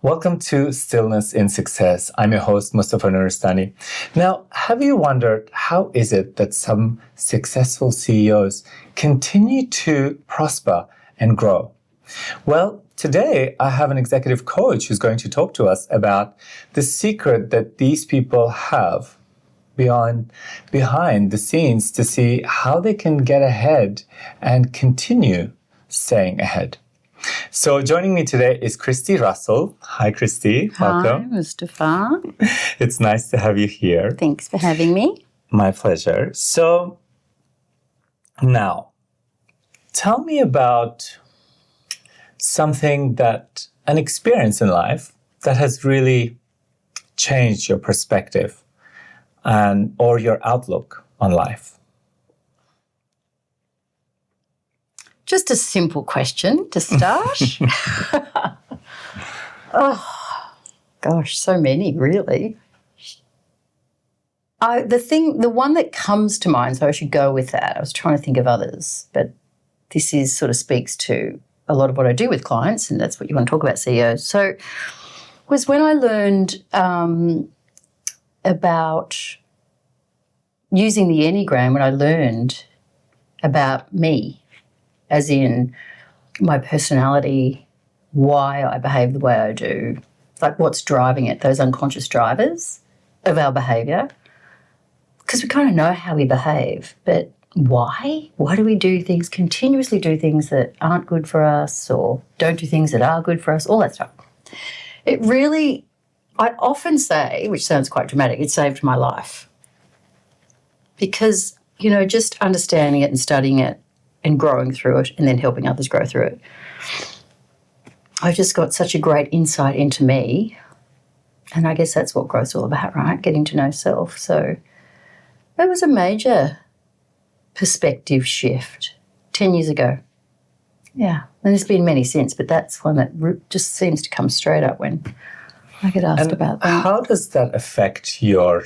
Welcome to Stillness in Success. I'm your host, Mustafa Nuristani. Now, have you wondered how is it that some successful CEOs continue to prosper and grow? Well, today I have an executive coach who's going to talk to us about the secret that these people have behind the scenes to see how they can get ahead and continue staying ahead. So joining me today is Kristi Russell. Hi, Kristi. Welcome. Hi, Mustafa. It's nice to have you here. Thanks for having me. My pleasure. So now, tell me about an experience in life that has really changed your perspective or your outlook on life. Just a simple question to start. Oh, gosh, so many, really. The one that comes to mind, so I should go with that. I was trying to think of others, but this sort of speaks to a lot of what I do with clients, and that's what you want to talk about, CEOs. So was when I learned about using the Enneagram, when I learned about me, as in my personality, why I behave the way I do, like what's driving it, those unconscious drivers of our behaviour. Because we kind of know how we behave, but why? Why do we continuously do things that aren't good for us or don't do things that are good for us, all that stuff. It really, I often say, which sounds quite dramatic, it saved my life. Because, just understanding it and studying it and growing through it and then helping others grow through it. I've just got such a great insight into me, and I guess that's what growth's all about, right? Getting to know self. So it was a major perspective shift 10 years ago. Yeah, and there's been many since, but that's one that just seems to come straight up when I get asked about that. How does that affect your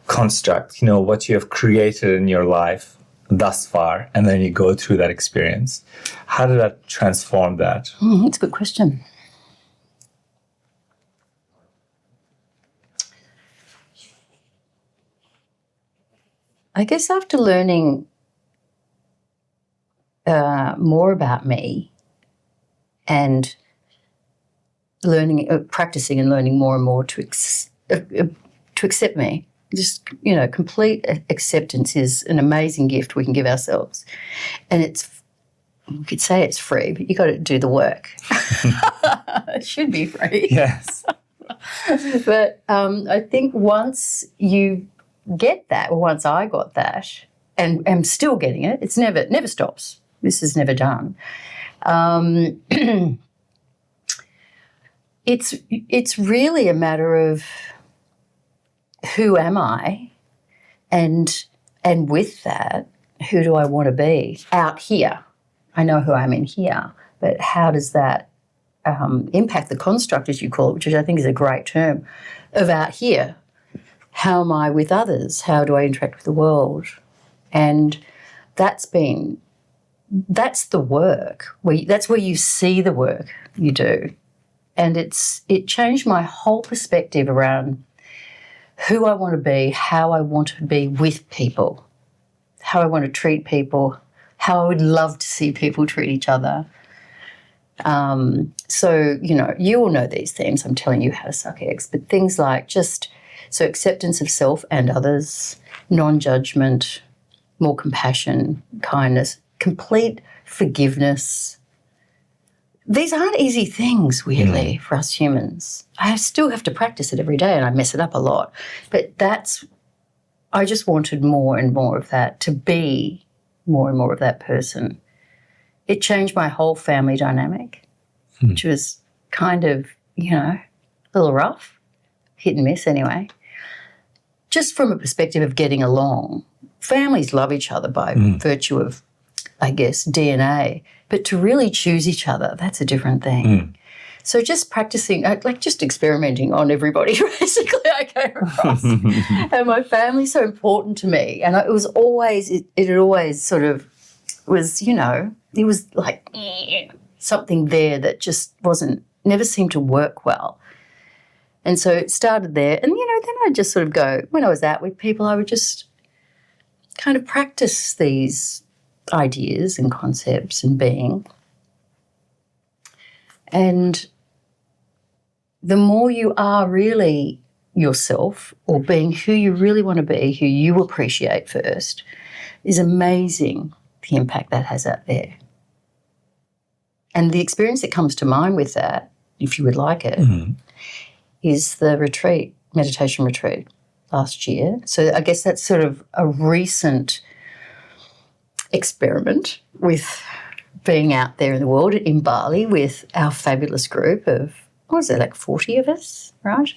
construct, what you have created in your life thus far, and then you go through that experience? How did that transform that? That's a good question. I guess after learning more about me and practicing and learning more and more to accept me, just, complete acceptance is an amazing gift we can give ourselves. And we could say it's free, but you got to do the work. It should be free. Yes. But I think once you get that, or once I got that, and am still getting it, it never stops. This is never done. It's really a matter of who am I, and with that, who do I want to be out here? I know who I'm in here, but how does that impact the construct, as you call it, which I think is a great term, of out here? How am I with others? How do I interact with the world? And that's the work. That's where you see the work you do. And it changed my whole perspective around who I want to be, how I want to be with people, how I want to treat people, how I would love to see people treat each other. So, you all know these themes. I'm telling you how to suck eggs, but things like so acceptance of self and others, non-judgment, more compassion, kindness, complete forgiveness. These aren't easy things, weirdly, for us humans. I still have to practice it every day and I mess it up a lot. But I just wanted more and more of that, to be more and more of that person. It changed my whole family dynamic, which was kind of, a little rough, hit and miss anyway. Just from a perspective of getting along. Families love each other by virtue of, I guess, DNA. But to really choose each other, that's a different thing. So just practicing, just experimenting on everybody, basically, I came across. And my family's so important to me. And it was always, it had always sort of was, it was like something there that just wasn't never seemed to work well. And so it started there. And, then I'd just sort of go, when I was out with people, I would just kind of practice these ideas and concepts and being. And the more you are really yourself, or being who you really want to be, who you appreciate first, is amazing the impact that has out there. And the experience that comes to mind with that, if you would like it, is the retreat, meditation retreat last year. So I guess that's sort of a recent experiment with being out there in the world in Bali with our fabulous group of, what was it, like 40 of us, right?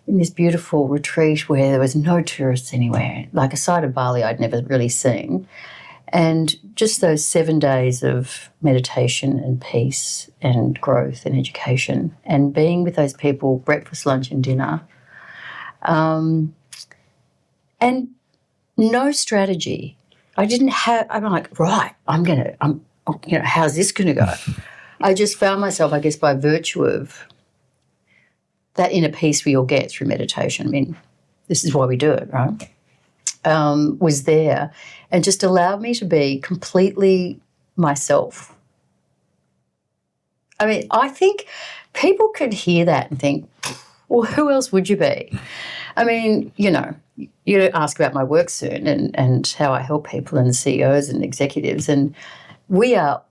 In this beautiful retreat where there was no tourists anywhere, like a side of Bali I'd never really seen. And just those 7 days of meditation and peace and growth and education and being with those people, breakfast, lunch and dinner. And no strategy. I'm like, right, how's this going to go? I just found myself, I guess, by virtue of that inner peace we all get through meditation. I mean, this is why we do it, right? Was there and just allowed me to be completely myself. I mean, I think people could hear that and think, well, who else would you be? I mean, you ask about my work soon and how I help people and CEOs and executives, and we are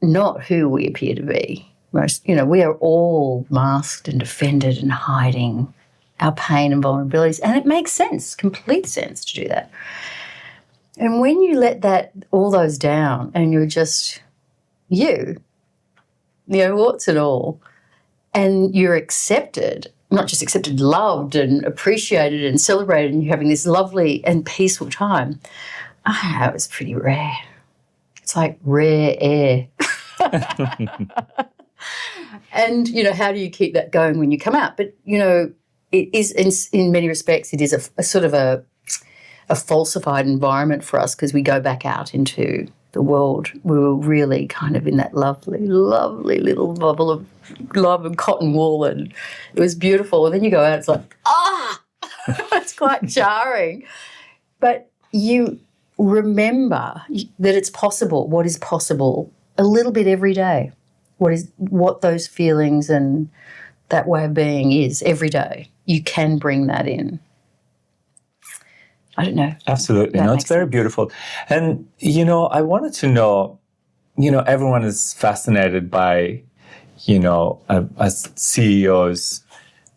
not who we appear to be. We are all masked and defended and hiding our pain and vulnerabilities, and it makes sense, complete sense to do that. And when you let all those down and you're just you, warts and all, and you're accepted, not just accepted, loved and appreciated and celebrated, and you're having this lovely and peaceful time, it was pretty rare. It's like rare air. And, how do you keep that going when you come out? But, it is, in many respects, it is a sort of a falsified environment for us because we go back out into the world. We were really kind of in that lovely, lovely little bubble of love and cotton wool, and it was beautiful. And then you go out, it's like, it's quite jarring. But you remember that it's possible, what is possible, a little bit every day. What those feelings and that way of being is every day. You can bring that in. I don't know. Absolutely. No, it's very beautiful. And, I wanted to know, everyone is fascinated by, a CEO's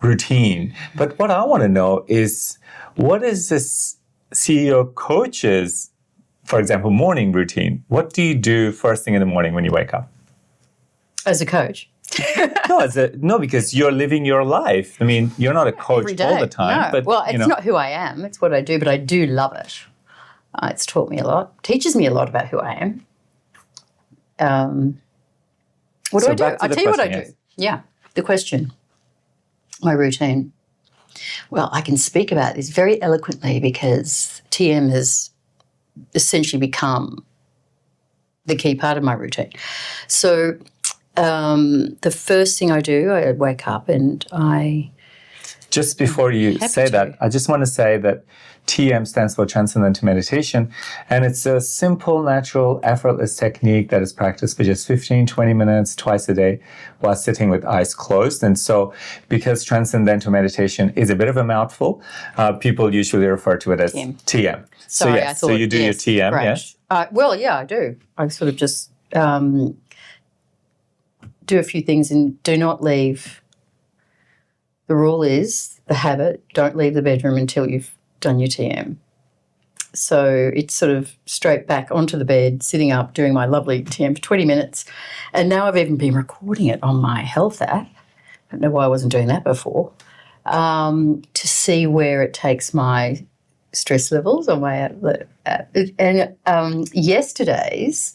routine. But what I want to know is, what is this CEO coach's, for example, morning routine? What do you do first thing in the morning when you wake up? As a coach? No, because you're living your life. I mean, you're not a coach all the time. No. But, well, it's not who I am. It's what I do, but I do love it. It's taught me a lot. Teaches me a lot about who I am. What do I do? I'll tell you what I do. Yeah, the question. My routine. Well, I can speak about this very eloquently because TM has essentially become the key part of my routine. So the first thing I do, I wake up and I... Just before you say that, I just want to say that TM stands for Transcendental Meditation, and it's a simple, natural, effortless technique that is practiced for just 15, 20 minutes twice a day while sitting with eyes closed. And so because Transcendental Meditation is a bit of a mouthful, people usually refer to it as TM. Sorry, I thought, so you do your TM, right. Yes? Well, yeah, I do. I sort of just do a few things and do not leave. The rule is, the habit, don't leave the bedroom until you've done your TM. So it's sort of straight back onto the bed, sitting up, doing my lovely TM for 20 minutes. And now I've even been recording it on my health app. I don't know why I wasn't doing that before, to see where it takes my stress levels on my app. And yesterday's,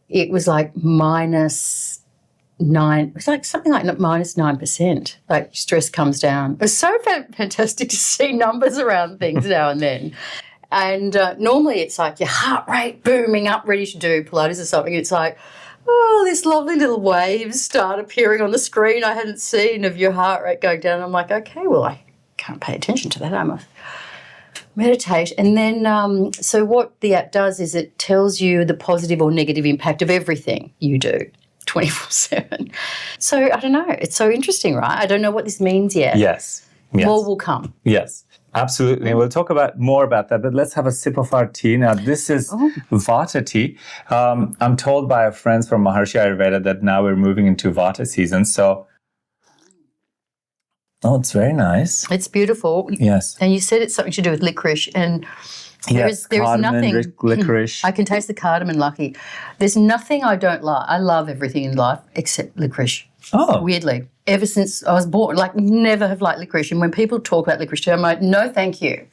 it was like -9, it was like something like -9%, like stress comes down. It was so fantastic to see numbers around things now and then. And normally it's like your heart rate booming up, ready to do Pilates or something. It's like, this lovely little waves start appearing on the screen I hadn't seen of your heart rate going down. I'm like, okay, well, I can't pay attention to that. I must meditate. And then, so what the app does is it tells you the positive or negative impact of everything you do 24/7. So I don't know. It's so interesting, right? I don't know what this means yet. Yes. More will come. Yes. Absolutely. We'll talk more about that, but let's have a sip of our tea. Now, this is Vata tea. I'm told by our friends from Maharishi Ayurveda that now we're moving into Vata season. So, it's very nice. It's beautiful. Yes. And you said it's something to do with licorice. And there's nothing. Licorice. I can taste the cardamom, lucky. There's nothing I don't like. I love everything in life except licorice. Oh. Weirdly. Ever since I was born, never have liked licorice. And when people talk about licorice, I'm like, no, thank you.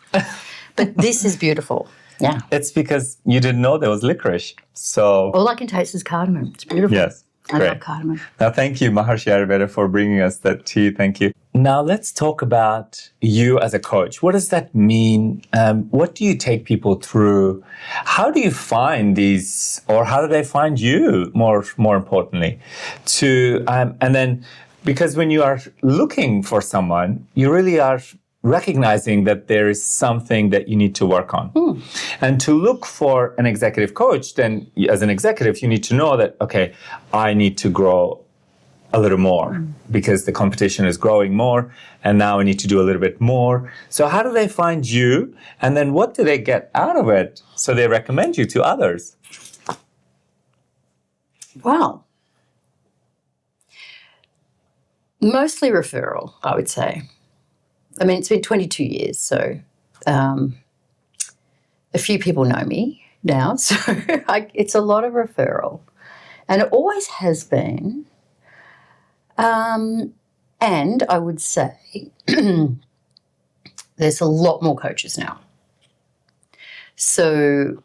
But this is beautiful. Yeah. It's because you didn't know there was licorice. So all I can taste is cardamom. It's beautiful. Yes. I love cardamom. Now, thank you, Maharishi Ayurveda, for bringing us that tea. Thank you. Now, let's talk about you as a coach. What does that mean? What do you take people through? How do you find these, or how do they find you, more importantly? And then, because when you are looking for someone, you really are recognizing that there is something that you need to work on. And to look for an executive coach, then as an executive, you need to know that, okay, I need to grow a little more because the competition is growing more and now I need to do a little bit more. So how do they find you? And then what do they get out of it so they recommend you to others? Wow. Mostly referral, I would say. I mean, it's been 22 years, so a few people know me now, so it's a lot of referral. And it always has been. And I would say there's a lot more coaches now. So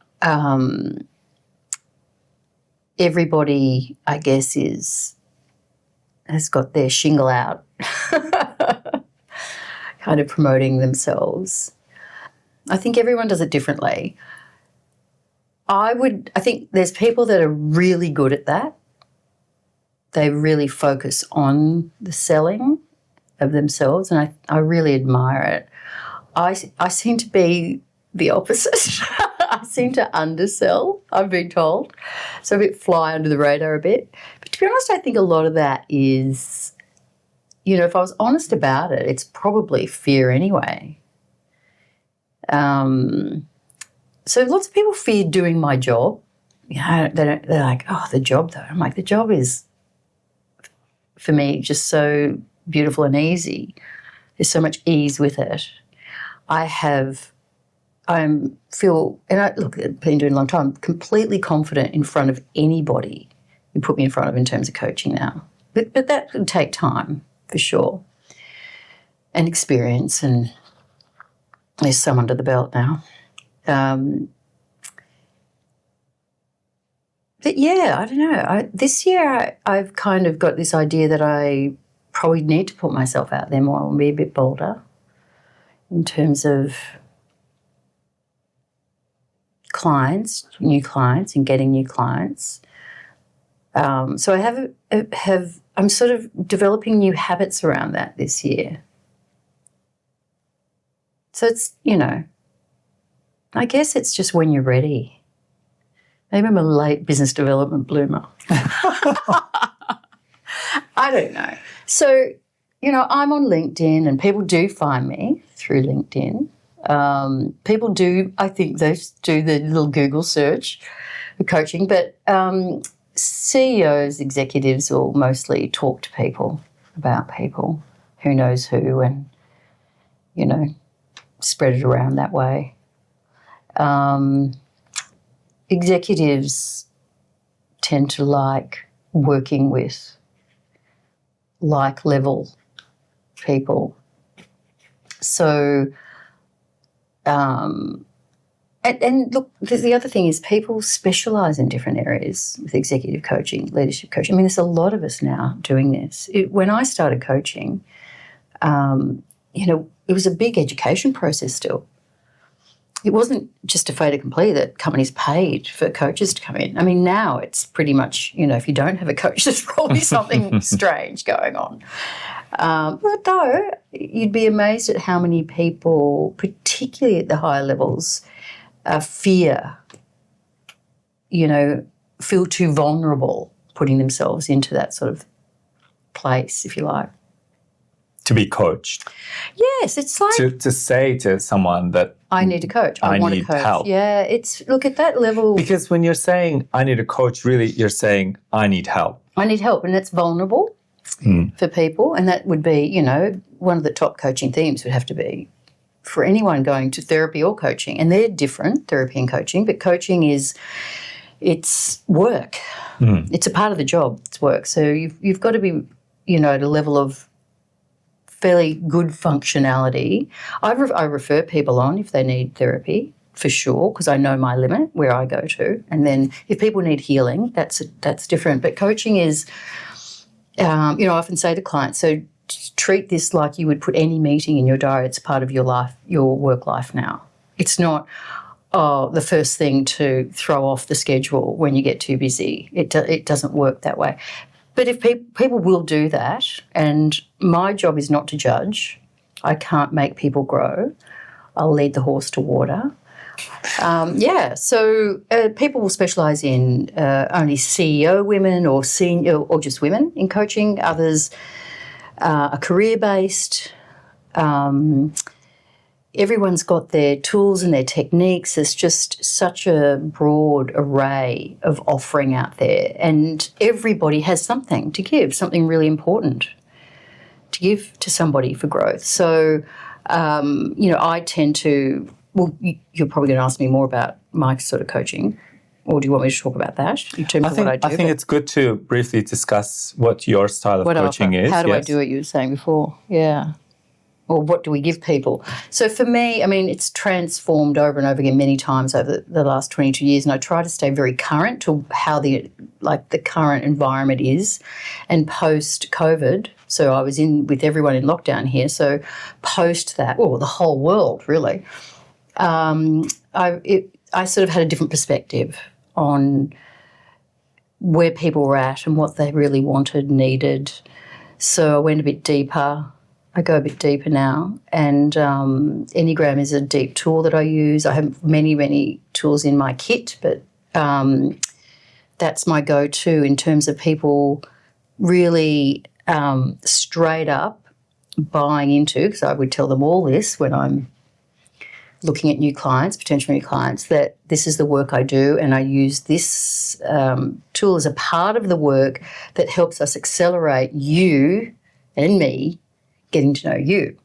everybody, I guess, has got their shingle out, kind of promoting themselves. I think everyone does it differently. I think there's people that are really good at that. They really focus on the selling of themselves, and I really admire it. I seem to be the opposite. I seem to undersell, I've been told. So a bit fly under the radar a bit. But to be honest, I think a lot of that is, if I was honest about it, it's probably fear anyway. So lots of people fear doing my job. They're like, oh, the job though. I'm like, the job is, for me, just so beautiful and easy. There's so much ease with it. I've been doing it a long time, completely confident in front of anybody you put me in front of in terms of coaching now. But that can take time, for sure, and experience, and there's some under the belt now. But yeah, I don't know. This year I've kind of got this idea that I probably need to put myself out there more and be a bit bolder in terms of new clients and getting new clients. So I I'm sort of developing new habits around that this year. So it's, I guess it's just when you're ready. Maybe I'm a late business development bloomer. I don't know. So, I'm on LinkedIn and people do find me through LinkedIn. People do, I think they do the little Google search for coaching, but CEOs, executives will mostly talk to people about people, who knows who, and, spread it around that way. Executives tend to like working with like-level people. So, and look, the other thing is people specialise in different areas with executive coaching, leadership coaching. I mean, there's a lot of us now doing this. When I started coaching, it was a big education process still. it wasn't just a fait accompli that companies paid for coaches to come in. I mean, now it's pretty much, if you don't have a coach, there's probably something strange going on. But though, you'd be amazed at how many people, particularly at the higher levels, feel too vulnerable putting themselves into that sort of place, if you like. To be coached. Yes, it's like to say to someone that I need a coach. I want a coach. Help. Yeah, look at that level. Because when you're saying I need a coach, really you're saying I need help. I need help, and that's vulnerable for people. And that would be, one of the top coaching themes would have to be for anyone going to therapy or coaching. And they're different, therapy and coaching, but coaching it's work. It's a part of the job. It's work. So you've got to be, at a level of fairly good functionality. I refer people on if they need therapy, for sure, because I know my limit where I go to. And then if people need healing, that's different. But coaching is, I often say to clients, so treat this like you would put any meeting in your diary. It's part of your life, your work life now. It's not, the first thing to throw off the schedule when you get too busy. It doesn't work that way. But if people will do that, and my job is not to judge. I can't make people grow. I'll lead the horse to water. So people will specialise in only CEO women or senior or just women in coaching. Others are career-based. Everyone's got their tools and their techniques. There's just such a broad array of offering out there, and everybody has something to give, something really important to give to somebody for growth. So, I tend to, you're probably going to ask me more about my sort of coaching, or do you want me to talk about that in terms of what I do? I think it's good to briefly discuss what your style of coaching is. How do I do it, you were saying before? Yeah. Or what do we give people? So for me, it's transformed over and over again many times over the last 22 years, and I try to stay very current to how the current environment is. And post-COVID, so I was with everyone in lockdown here, so post that, the whole world really, I sort of had a different perspective on where people were at and what they really wanted, needed. So I went a bit deeper. I go a bit deeper now, and Enneagram is a deep tool that I use. I have many, many tools in my kit, but that's my go-to in terms of people really straight up buying into, because I would tell them all this when I'm looking at new clients, potential new clients, that this is the work I do, and I use this tool as a part of the work that helps us accelerate you and me getting to know you.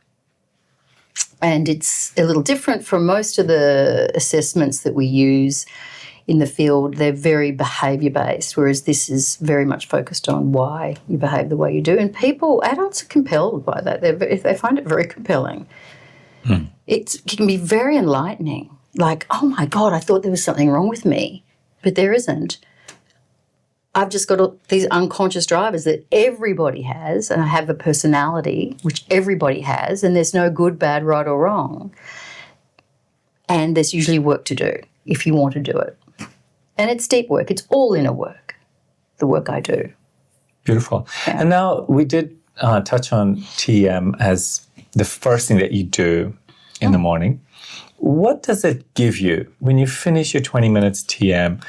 And it's a little different from most of the assessments that we use in the field. They're very behaviour-based, whereas this is very much focused on why you behave the way you do. And adults are compelled by that. They find it very compelling. It can be very enlightening. Like, oh, my God, I thought there was something wrong with me, but there isn't. I've just got these unconscious drivers that everybody has, and I have a personality, which everybody has, and there's no good, bad, right or wrong. And there's usually work to do if you want to do it. And it's deep work. It's all inner work, the work I do. Beautiful. Yeah. And now we did touch on TM as the first thing that you do in the morning. What does it give you when you finish your 20 minutes TM?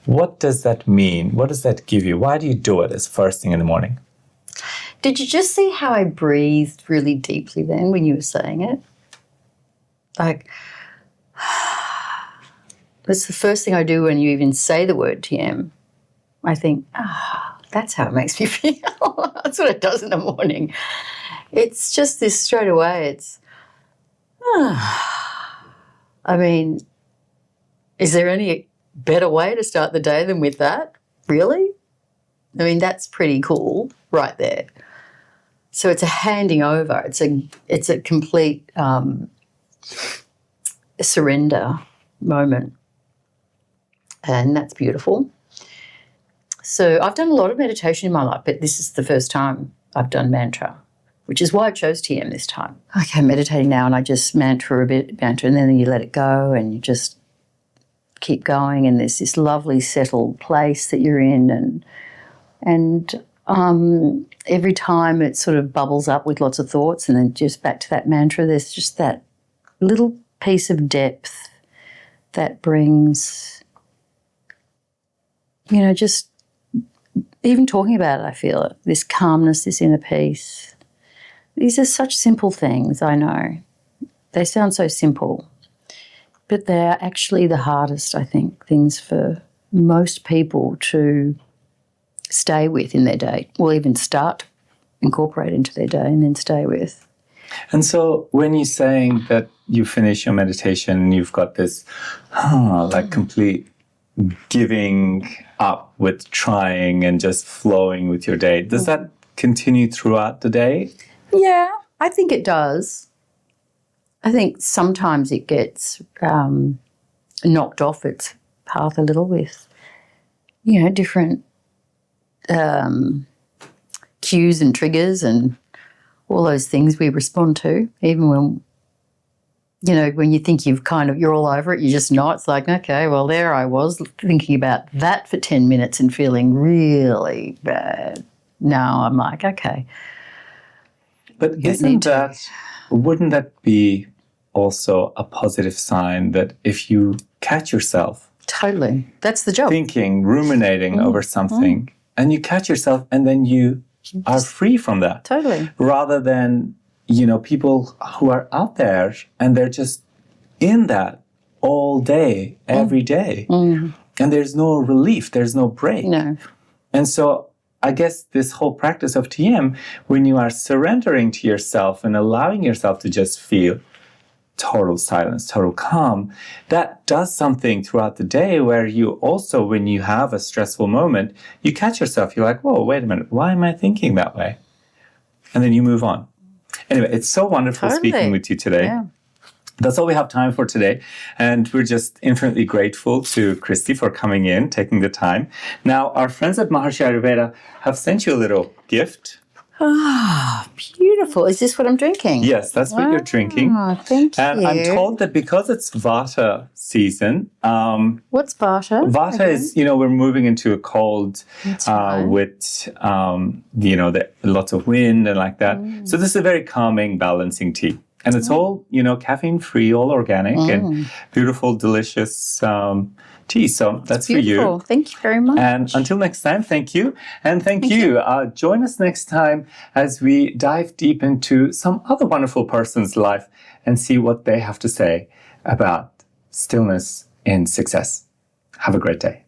What does that mean? What does that give you? Why do you do it as first thing in the morning? Did you just see how I breathed really deeply then when you were saying it? Like, that's the first thing I do when you even say the word TM. I think, that's how it makes me feel. That's what it does in the morning. It's just this straight away. It's, is there any better way to start the day than with that? Really? That's pretty cool right there. So it's a handing over. It's a complete surrender moment. And that's beautiful. So I've done a lot of meditation in my life, but this is the first time I've done mantra. which is why I chose TM this time. Okay, I'm meditating now, and I just mantra a bit, and then you let it go, and you just keep going, and there's this lovely settled place that you're in, and every time it sort of bubbles up with lots of thoughts, and then just back to that mantra, there's just that little piece of depth that brings, just even talking about it, I feel it, this calmness, this inner peace. These are such simple things, I know. They sound so simple, but they're actually the hardest, I think, things for most people to stay with in their day, or even start to incorporate into their day and then stay with. And so when you're saying that you finish your meditation and you've got this complete giving up with trying and just flowing with your day, does that continue throughout the day? Yeah, I think it does. I think sometimes it gets knocked off its path a little with, different cues and triggers and all those things we respond to, even when, when you think you're all over it, you're just not. It's like, okay, well, there I was thinking about that for 10 minutes and feeling really bad. Now I'm like, okay. But wouldn't that be also a positive sign that if you catch yourself totally, that's the job, thinking, ruminating over something, and you catch yourself and then you are free from that. Totally. Rather than, people who are out there and they're just in that all day, every day. And there's no relief, there's no break. No. And so I guess this whole practice of TM, when you are surrendering to yourself and allowing yourself to just feel total silence, total calm, that does something throughout the day where you also, when you have a stressful moment, you catch yourself. You're like, whoa, wait a minute. Why am I thinking that way? And then you move on. Anyway, it's so wonderful speaking with you today. Yeah. That's all we have time for today. And we're just infinitely grateful to Kristi for coming in, taking the time. Now, our friends at Maharishi Ayurveda have sent you a little gift. Ah, beautiful. Is this what I'm drinking? Yes, that's what you're drinking. Oh, thank you. And I'm told that because it's Vata season. What's Vata? Vata is, we're moving into a cold with, lots of wind and like that. So this is a very calming, balancing tea. And it's all, caffeine-free, all organic and beautiful, delicious tea. So that's for you. Thank you very much. And until next time, thank you. And thank you. Join us next time as we dive deep into some other wonderful person's life and see what they have to say about stillness in success. Have a great day.